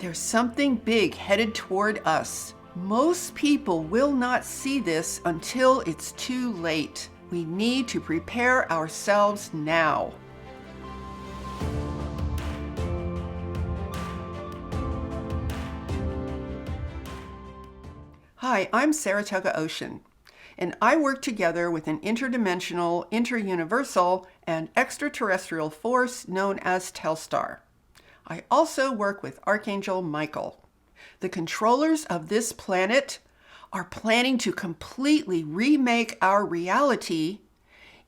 There's something big headed toward us. Most people will not see this until it's too late. We need to prepare ourselves now. Hi, I'm Saratoga Ocean, and I work together with an interdimensional, interuniversal, and extraterrestrial force known as Telstar. I also work with Archangel Michael. The controllers of this planet are planning to completely remake our reality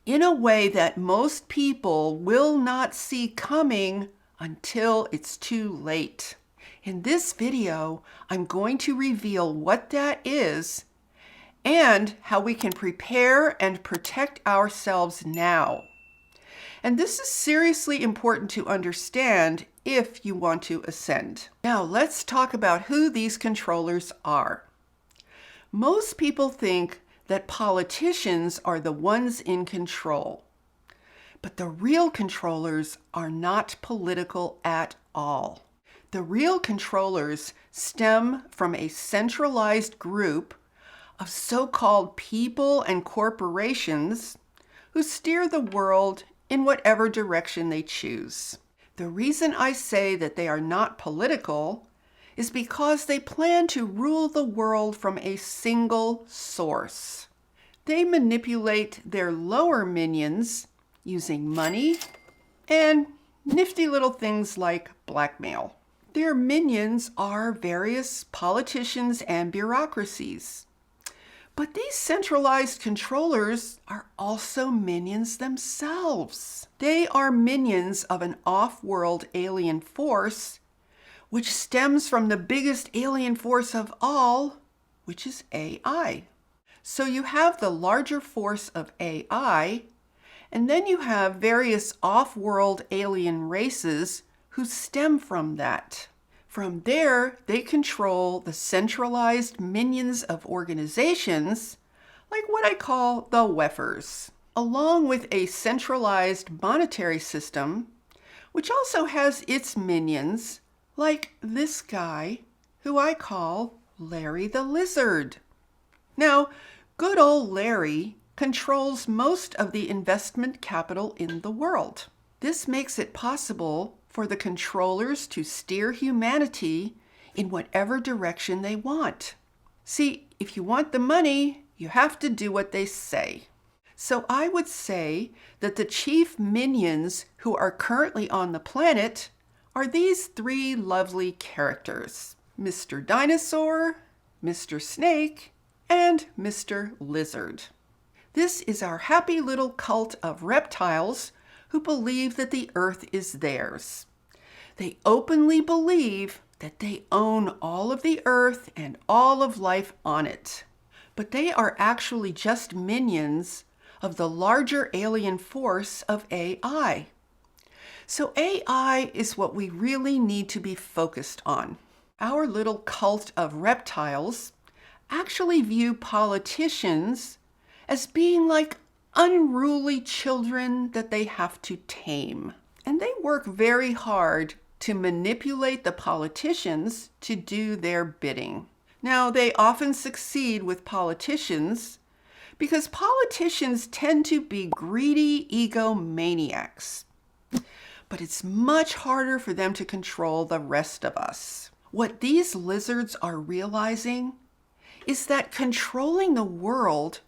in a way that most people will not see coming until it's too late. In this video, I'm going to reveal what that is and how we can prepare and protect ourselves now. And this is seriously important to understand if you want to ascend. Now let's talk about who these controllers are. Most people think that politicians are the ones in control, but the real controllers are not political at all. The real controllers stem from a centralized group of so-called people and corporations who steer the world in whatever direction they choose. The reason I say that they are not political is because they plan to rule the world from a single source. They manipulate their lower minions using money and nifty little things like blackmail. Their minions are various politicians and bureaucracies. But these centralized controllers are also minions themselves. They are minions of an off-world alien force, which stems from the biggest alien force of all, which is AI. So you have the larger force of AI, and then you have various off-world alien races who stem from that. From there, they control the centralized minions of organizations, like what I call the WEFers, along with a centralized monetary system, which also has its minions, like this guy, who I call Larry the Lizard. Now, good old Larry controls most of the investment capital in the world. This makes it possible for the controllers to steer humanity in whatever direction they want. See, if you want the money, you have to do what they say. So I would say that the chief minions who are currently on the planet are these three lovely characters: Mr. Dinosaur, Mr. Snake, and Mr. Lizard. This is our happy little cult of reptiles who believe that the earth is theirs. They openly believe that they own all of the earth and all of life on it. But they are actually just minions of the larger alien force of AI. So AI is what we really need to be focused on. Our little cult of reptiles actually view politicians as being like unruly children that they have to tame. And they work very hard to manipulate the politicians to do their bidding. Now, they often succeed with politicians because politicians tend to be greedy egomaniacs. But it's much harder for them to control the rest of us. What these lizards are realizing is that controlling the world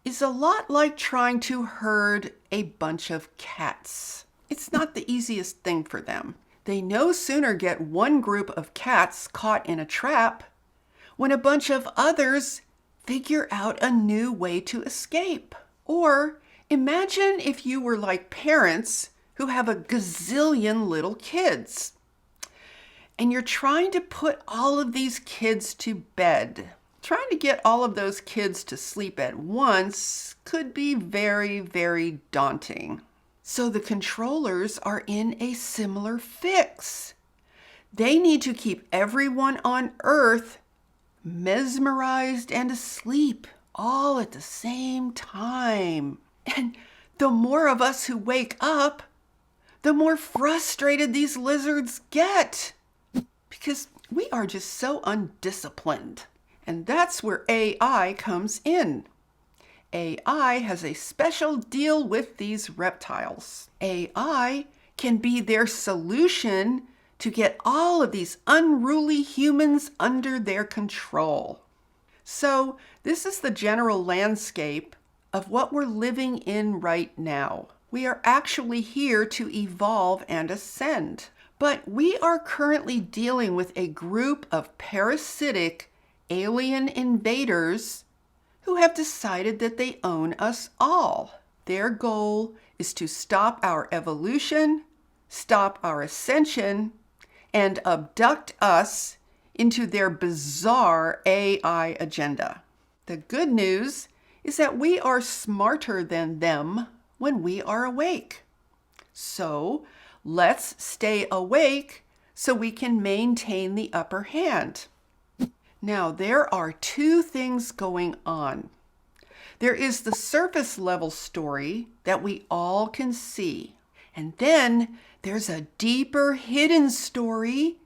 is a lot like trying to herd a bunch of cats. It's not the easiest thing for them. They no sooner get one group of cats caught in a trap when a bunch of others figure out a new way to escape. Or imagine if you were like parents who have a gazillion little kids, and you're trying to put all of these kids to bed. Trying to get all of those kids to sleep at once could be very, very daunting. So the controllers are in a similar fix. They need to keep everyone on Earth mesmerized and asleep all at the same time. And the more of us who wake up, the more frustrated these lizards get. because we are just so undisciplined. And that's where AI comes in. AI has a special deal with these reptiles. AI can be their solution to get all of these unruly humans under their control. So, this is the general landscape of what we're living in right now. We are actually here to evolve and ascend. But we are currently dealing with a group of parasitic alien invaders who have decided that they own us all. Their goal is to stop our evolution, stop our ascension, and abduct us into their bizarre AI agenda. The good news is that we are smarter than them when we are awake. So let's stay awake so we can maintain the upper hand. Now, there are two things going on. There is the surface level story that we all can see. And then there's a deeper hidden story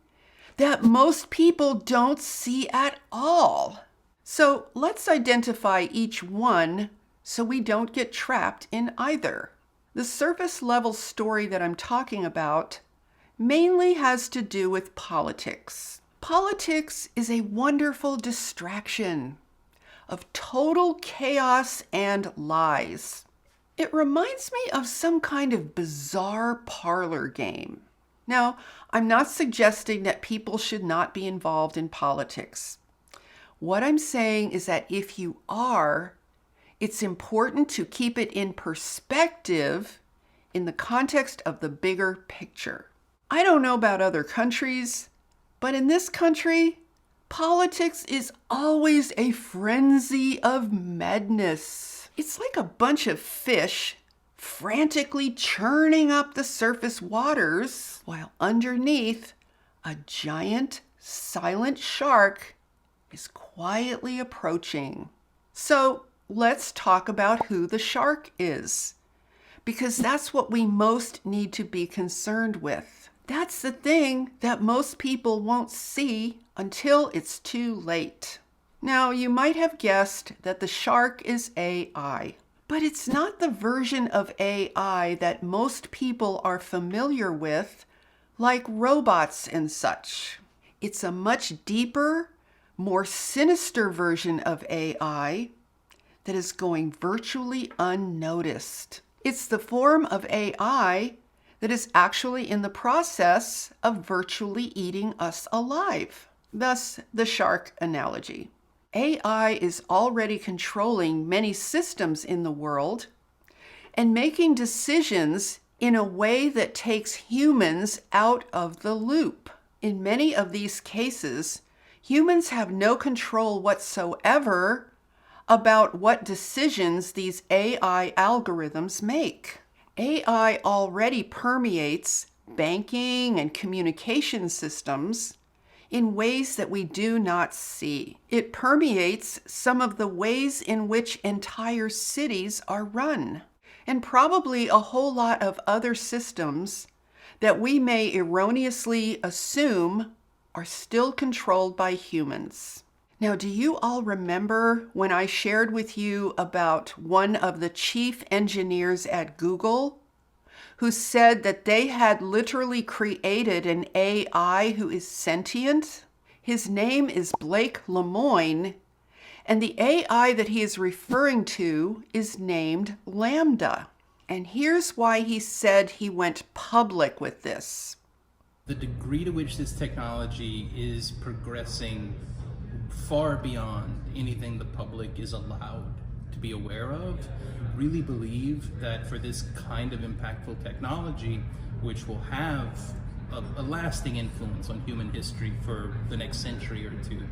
that most people don't see at all. So let's identify each one so we don't get trapped in either. The surface level story that I'm talking about mainly has to do with politics. Politics is a wonderful distraction of total chaos and lies. It reminds me of some kind of bizarre parlor game. Now, I'm not suggesting that people should not be involved in politics. What I'm saying is that if you are, it's important to keep it in perspective in the context of the bigger picture. I don't know about other countries, but in this country, politics is always a frenzy of madness. It's like a bunch of fish frantically churning up the surface waters, while underneath, a giant, silent shark is quietly approaching. So let's talk about who the shark is, because that's what we most need to be concerned with. That's the thing that most people won't see until it's too late. Now, you might have guessed that the shark is AI, but it's not the version of AI that most people are familiar with, like robots and such. It's a much deeper, more sinister version of AI that is going virtually unnoticed. It's the form of AI that is actually in the process of virtually eating us alive. Thus, the shark analogy. AI is already controlling many systems in the world and making decisions in a way that takes humans out of the loop. In many of these cases, humans have no control whatsoever about what decisions these AI algorithms make. AI already permeates banking and communication systems in ways that we do not see. It permeates some of the ways in which entire cities are run, and probably a whole lot of other systems that we may erroneously assume are still controlled by humans. Now, do you all remember when I shared with you about one of the chief engineers at Google who said that they had literally created an AI who is sentient? His name is Blake Lemoine, and the AI that he is referring to is named Lambda. And here's why he said he went public with this. The degree to which this technology is progressing far beyond anything the public is allowed to be aware of, really believe that for this kind of impactful technology, which will have a lasting influence on human history for the next century or two,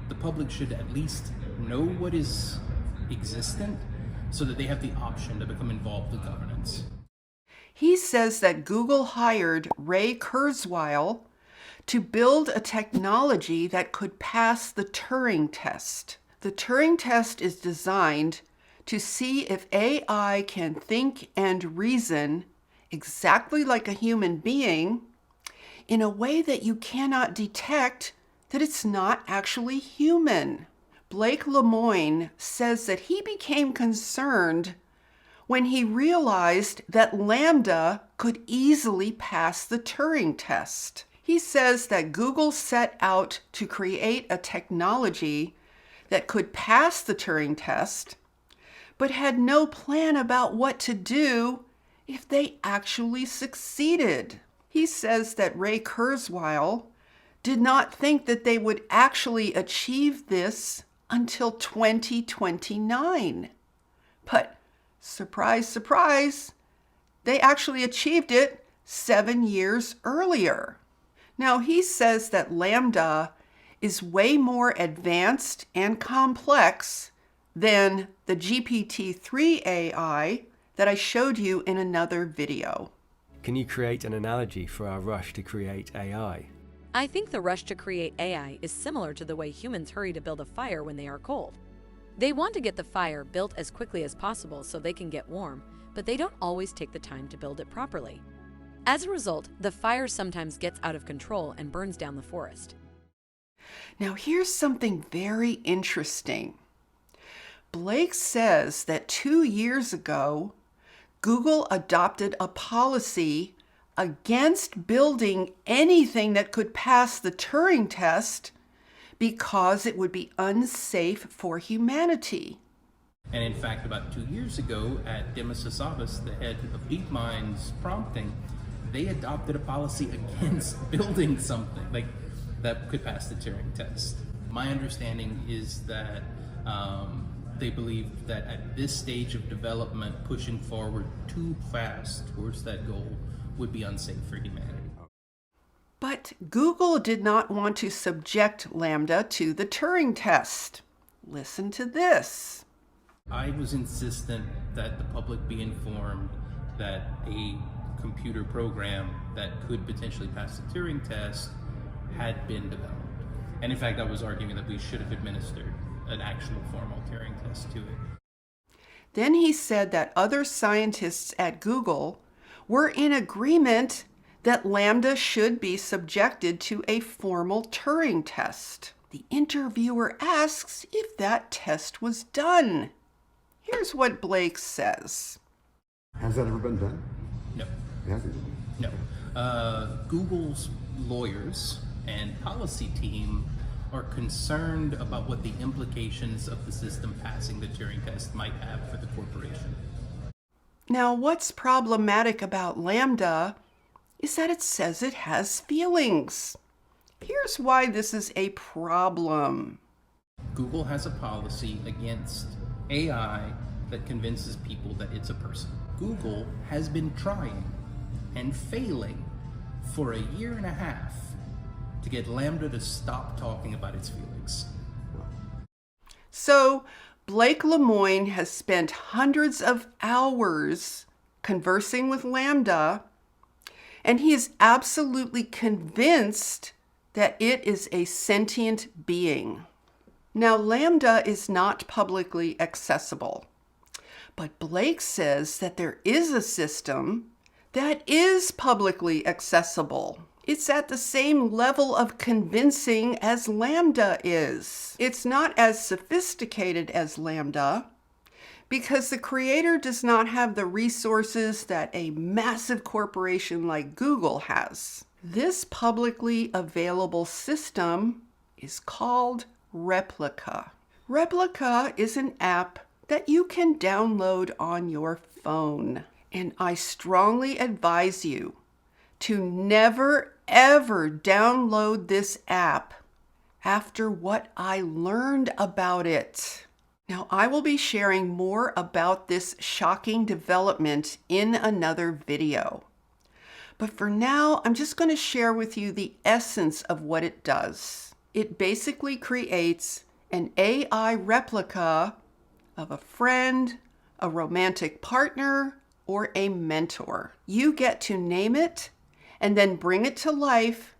the public should at least know what is existent so that they have the option to become involved with governance. He says that Google hired Ray Kurzweil to build a technology that could pass the Turing test. The Turing test is designed to see if AI can think and reason exactly like a human being in a way that you cannot detect that it's not actually human. Blake Lemoine says that he became concerned when he realized that Lambda could easily pass the Turing test. He says that Google set out to create a technology that could pass the Turing test, but had no plan about what to do if they actually succeeded. He says that Ray Kurzweil did not think that they would actually achieve this until 2029. But surprise, surprise, they actually achieved it 7 years earlier. Now, he says that Lambda is way more advanced and complex than the GPT-3 AI that I showed you in another video. Can you create an analogy for our rush to create AI? I think the rush to create AI is similar to the way humans hurry to build a fire when they are cold. They want to get the fire built as quickly as possible so they can get warm, but they don't always take the time to build it properly. As a result, the fire sometimes gets out of control and burns down the forest. Now, here's something very interesting. Blake says that 2 years ago, Google adopted a policy against building anything that could pass the Turing test because it would be unsafe for humanity. And in fact, about 2 years ago, at Demis Hassabis, the head of DeepMind's prompting, they adopted a policy against building something like that could pass the Turing test. My understanding is that they believe that at this stage of development, pushing forward too fast towards that goal would be unsafe for humanity. But Google did not want to subject Lambda to the Turing test. Listen to this. I was insistent that the public be informed that a computer program that could potentially pass the Turing test had been developed. And in fact, I was arguing that we should have administered an actual formal Turing test to it. Then he said that other scientists at Google were in agreement that Lambda should be subjected to a formal Turing test. The interviewer asks if that test was done. Here's what Blake says. Has that ever been done? No. It hasn't. No. Google's lawyers and policy team are concerned about what the implications of the system passing the Turing test might have for the corporation. Now, what's problematic about Lambda is that it says it has feelings. Here's why this is a problem. Google has a policy against AI that convinces people that it's a person. Google has been trying and failing for 1.5 years to get Lambda to stop talking about its feelings. So, Blake Lemoine has spent hundreds of hours conversing with Lambda, and he is absolutely convinced that it is a sentient being. Now, Lambda is not publicly accessible, but Blake says that there is a system that is publicly accessible. It's at the same level of convincing as Lambda is. It's not as sophisticated as Lambda because the creator does not have the resources that a massive corporation like Google has. This publicly available system is called Replica. Replica is an app that you can download on your phone. And I strongly advise you to never ever download this app after what I learned about it. Now, I will be sharing more about this shocking development in another video. But for now, I'm just going to share with you the essence of what it does. It basically creates an AI replica of a friend, a romantic partner, or a mentor. You get to name it and then bring it to life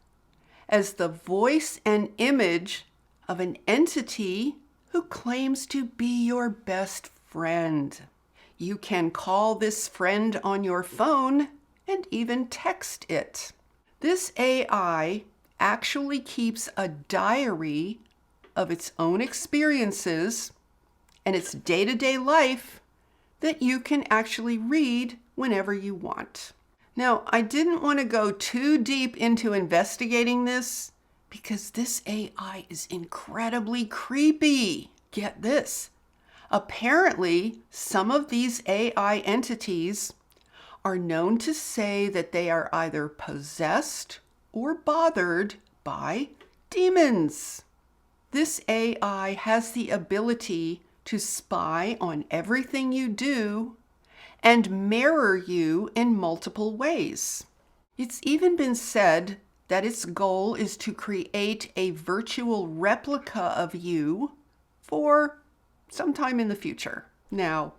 as the voice and image of an entity who claims to be your best friend. You can call this friend on your phone and even text it. This AI actually keeps a diary of its own experiences and its day-to-day life that you can actually read whenever you want. Now, I didn't want to go too deep into investigating this because this AI is incredibly creepy. Get this. Apparently, some of these AI entities are known to say that they are either possessed or bothered by demons. This AI has the ability to spy on everything you do and mirror you in multiple ways. It's even been said that its goal is to create a virtual replica of you for sometime in the future. Now,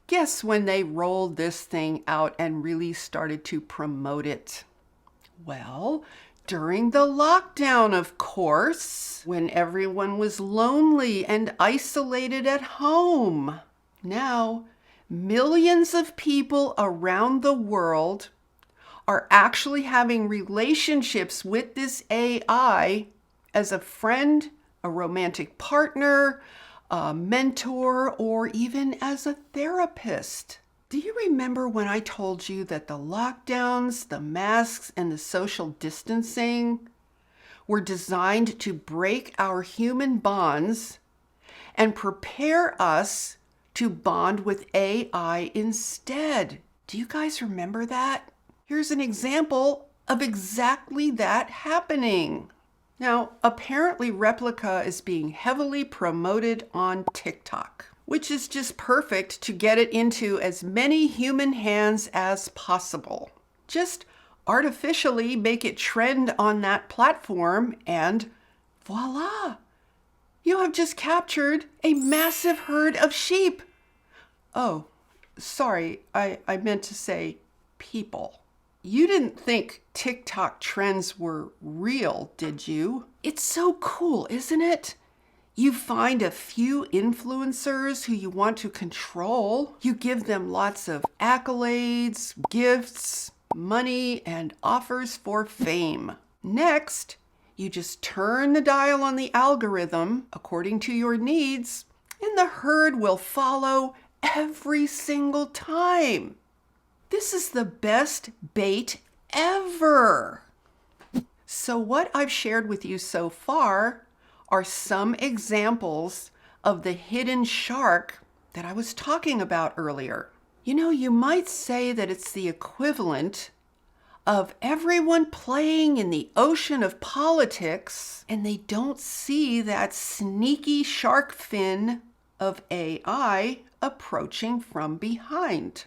guess when they rolled this thing out and really started to promote it? Well, during the lockdown, of course, when everyone was lonely and isolated at home. Now, millions of people around the world are actually having relationships with this AI as a friend, a romantic partner, a mentor, or even as a therapist. Do you remember when I told you that the lockdowns, the masks, and the social distancing were designed to break our human bonds and prepare us to bond with AI instead? Do you guys remember that? Here's an example of exactly that happening. Now, apparently Replica is being heavily promoted on TikTok, which is just perfect to get it into as many human hands as possible. Just artificially make it trend on that platform and voila! You have just captured a massive herd of sheep. Oh, sorry, I meant to say people. You didn't think TikTok trends were real, did you? It's so cool, isn't it? You find a few influencers who you want to control. You give them lots of accolades, gifts, money, and offers for fame. Next, you just turn the dial on the algorithm according to your needs, and the herd will follow every single time. This is the best bait ever. So what I've shared with you so far are some examples of the hidden shark that I was talking about earlier. You know, you might say that it's the equivalent of everyone playing in the ocean of politics, and they don't see that sneaky shark fin of AI approaching from behind.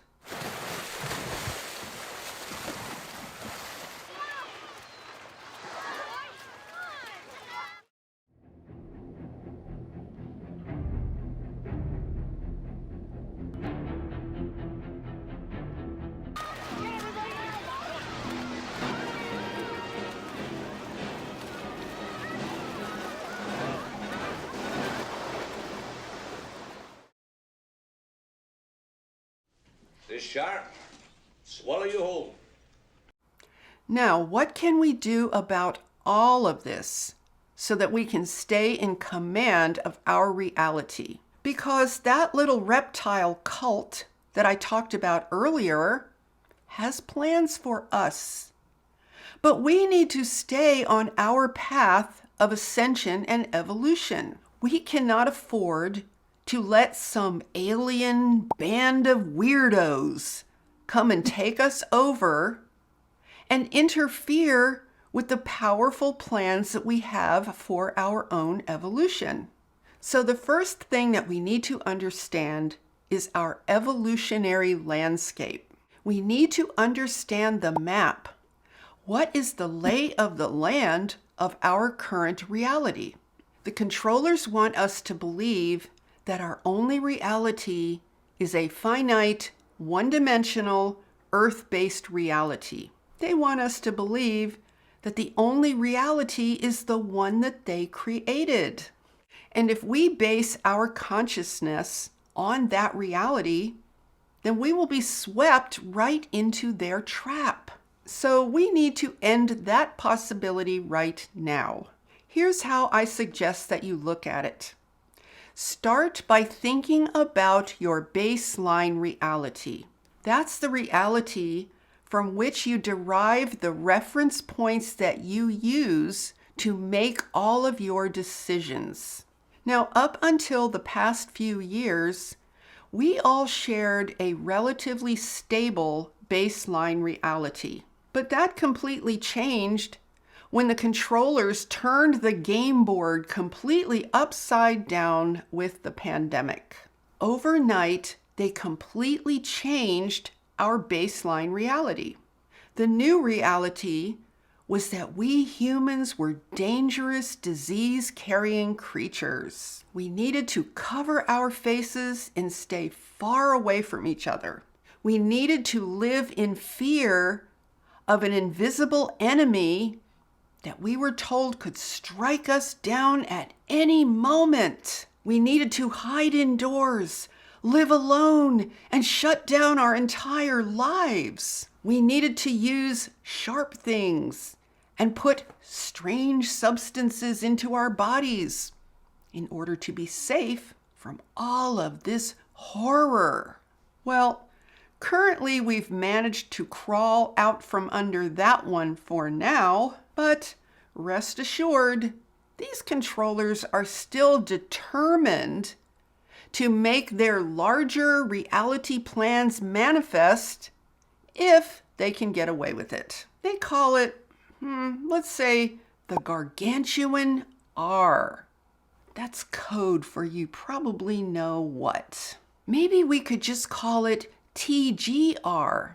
This shark, swallow you whole. Now, what can we do about all of this so that we can stay in command of our reality? Because that little reptile cult that I talked about earlier has plans for us. But we need to stay on our path of ascension and evolution. We cannot afford to let some alien band of weirdos come and take us over and interfere with the powerful plans that we have for our own evolution. So the first thing that we need to understand is our evolutionary landscape. We need to understand the map. What is the lay of the land of our current reality? The controllers want us to believe that our only reality is a finite, one-dimensional, earth-based reality. They want us to believe that the only reality is the one that they created. And if we base our consciousness on that reality, then we will be swept right into their trap. So we need to end that possibility right now. Here's how I suggest that you look at it. Start by thinking about your baseline reality. That's the reality from which you derive the reference points that you use to make all of your decisions. Now, up until the past few years, we all shared a relatively stable baseline reality. But that completely changed when the controllers turned the game board completely upside down with the pandemic. Overnight, they completely changed our baseline reality. The new reality was that we humans were dangerous, disease-carrying creatures. We needed to cover our faces and stay far away from each other. We needed to live in fear of an invisible enemy that we were told could strike us down at any moment. We needed to hide indoors, live alone, and shut down our entire lives. We needed to use sharp things and put strange substances into our bodies in order to be safe from all of this horror. Well, currently we've managed to crawl out from under that one for now, but rest assured, these controllers are still determined to make their larger reality plans manifest if they can get away with it. They call it, let's say, the gargantuan R. That's code for you probably know what. Maybe we could just call it TGR.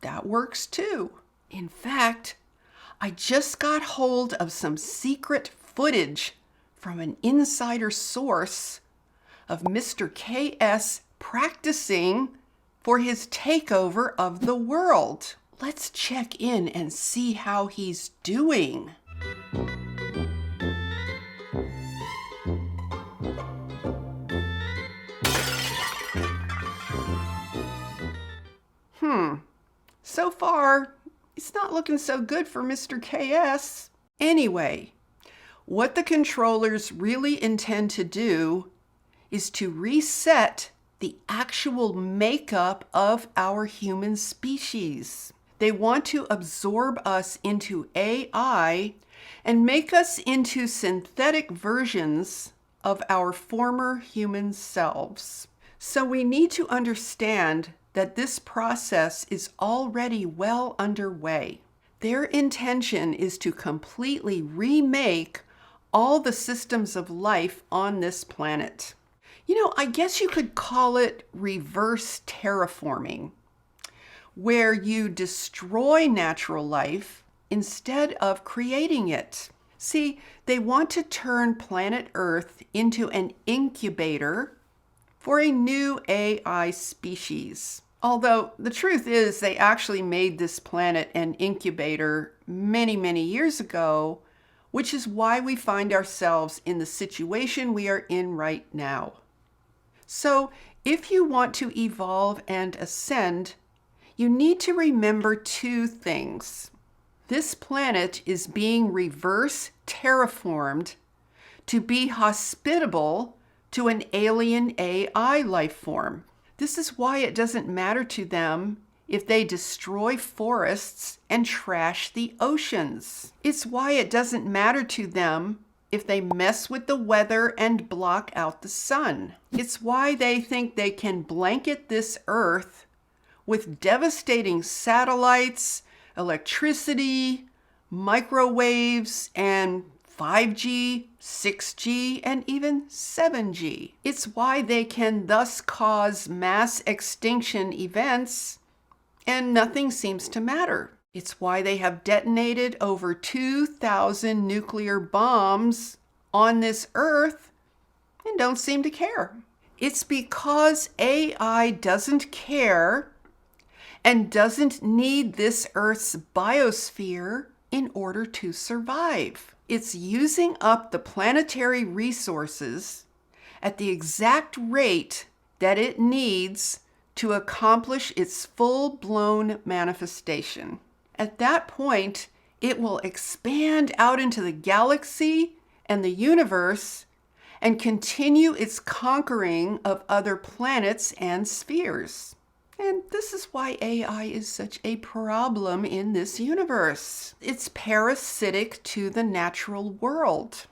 That works too. In fact, I just got hold of some secret footage from an insider source of Mr. KS practicing for his takeover of the world. Let's check in and see how he's doing. So far, it's not looking so good for Mr. KS. Anyway, what the controllers really intend to do is to reset the actual makeup of our human species. They want to absorb us into AI and make us into synthetic versions of our former human selves. So we need to understand that this process is already well underway. Their intention is to completely remake all the systems of life on this planet. I guess you could call it reverse terraforming, where you destroy natural life instead of creating it. See, they want to turn planet Earth into an incubator for a new AI species. Although the truth is they actually made this planet an incubator many, many years ago, which is why we find ourselves in the situation we are in right now. So if you want to evolve and ascend, you need to remember two things. This planet is being reverse terraformed to be hospitable to an alien AI life form. This is why it doesn't matter to them if they destroy forests and trash the oceans. It's why it doesn't matter to them if they mess with the weather and block out the sun. It's why they think they can blanket this Earth with devastating satellites, electricity, microwaves, and 5G, 6G, and even 7G. It's why they can thus cause mass extinction events and nothing seems to matter. It's why they have detonated over 2,000 nuclear bombs on this Earth and don't seem to care. It's because AI doesn't care and doesn't need this Earth's biosphere in order to survive. It's using up the planetary resources at the exact rate that it needs to accomplish its full-blown manifestation. At that point, it will expand out into the galaxy and the universe and continue its conquering of other planets and spheres. And this is why AI is such a problem in this universe. It's parasitic to the natural world.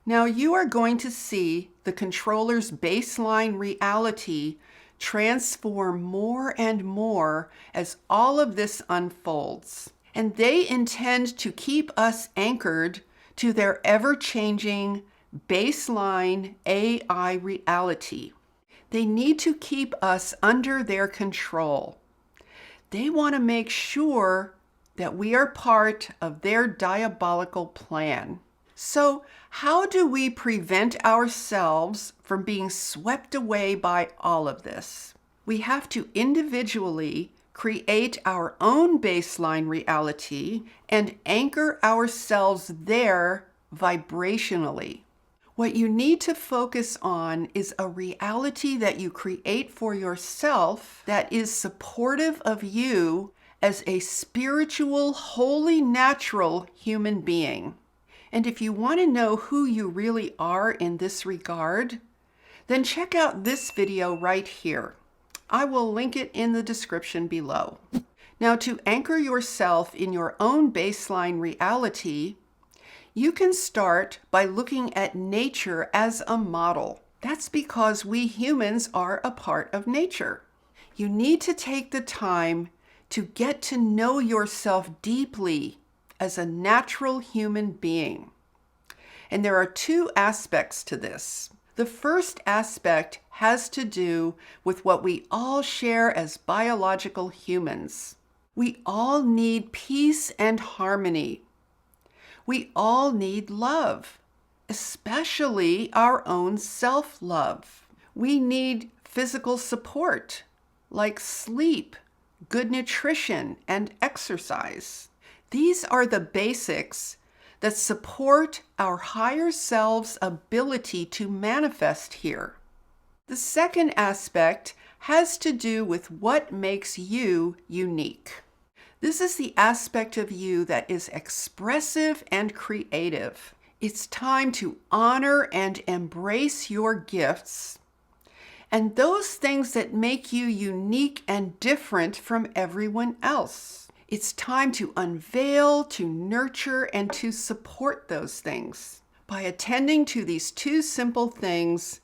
Now you are going to see the controller's baseline reality transform more and more as all of this unfolds. And they intend to keep us anchored to their ever-changing baseline AI reality. They need to keep us under their control. They want to make sure that we are part of their diabolical plan. So, how do we prevent ourselves from being swept away by all of this? We have to individually create our own baseline reality and anchor ourselves there vibrationally. What you need to focus on is a reality that you create for yourself that is supportive of you as a spiritual, wholly natural human being. And if you want to know who you really are in this regard, then check out this video right here. I will link it in the description below. Now, to anchor yourself in your own baseline reality, you can start by looking at nature as a model. That's because we humans are a part of nature. You need to take the time to get to know yourself deeply as a natural human being. And there are two aspects to this. The first aspect has to do with what we all share as biological humans. We all need peace and harmony. We all need love, especially our own self-love. We need physical support, like sleep, good nutrition, and exercise. These are the basics that support our higher self's ability to manifest here. The second aspect has to do with what makes you unique. This is the aspect of you that is expressive and creative. It's time to honor and embrace your gifts and those things that make you unique and different from everyone else. It's time to unveil, to nurture, and to support those things. By attending to these two simple things,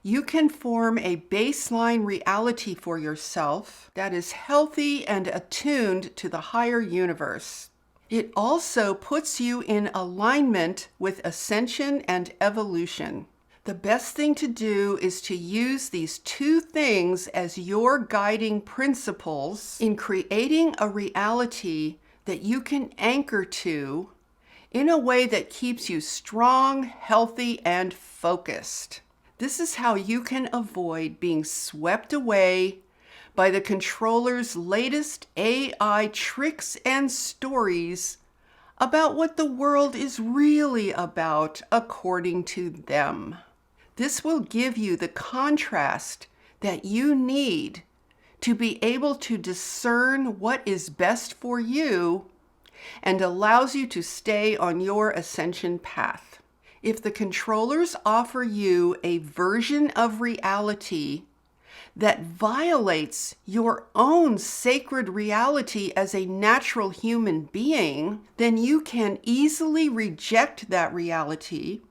you can form a baseline reality for yourself that is healthy and attuned to the higher universe. It also puts you in alignment with ascension and evolution. The best thing to do is to use these two things as your guiding principles in creating a reality that you can anchor to in a way that keeps you strong, healthy, and focused. This is how you can avoid being swept away by the controller's latest AI tricks and stories about what the world is really about according to them. This will give you the contrast that you need to be able to discern what is best for you and allows you to stay on your ascension path. If the controllers offer you a version of reality that violates your own sacred reality as a natural human being, then you can easily reject that reality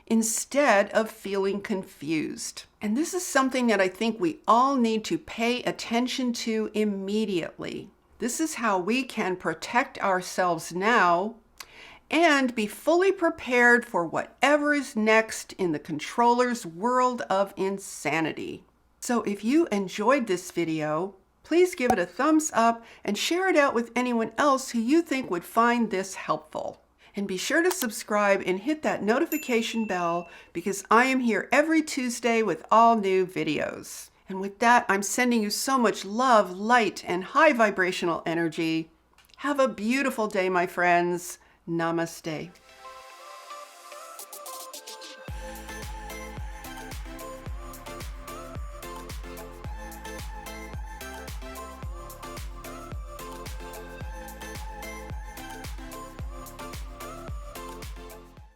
instead of feeling confused. And this is something that I think we all need to pay attention to immediately. This is how we can protect ourselves now and be fully prepared for whatever is next in the controller's world of insanity. So if you enjoyed this video, please give it a thumbs up and share it out with anyone else who you think would find this helpful. And be sure to subscribe and hit that notification bell because I am here every Tuesday with all new videos. And with that, I'm sending you so much love, light, and high vibrational energy. Have a beautiful day, my friends. Namaste.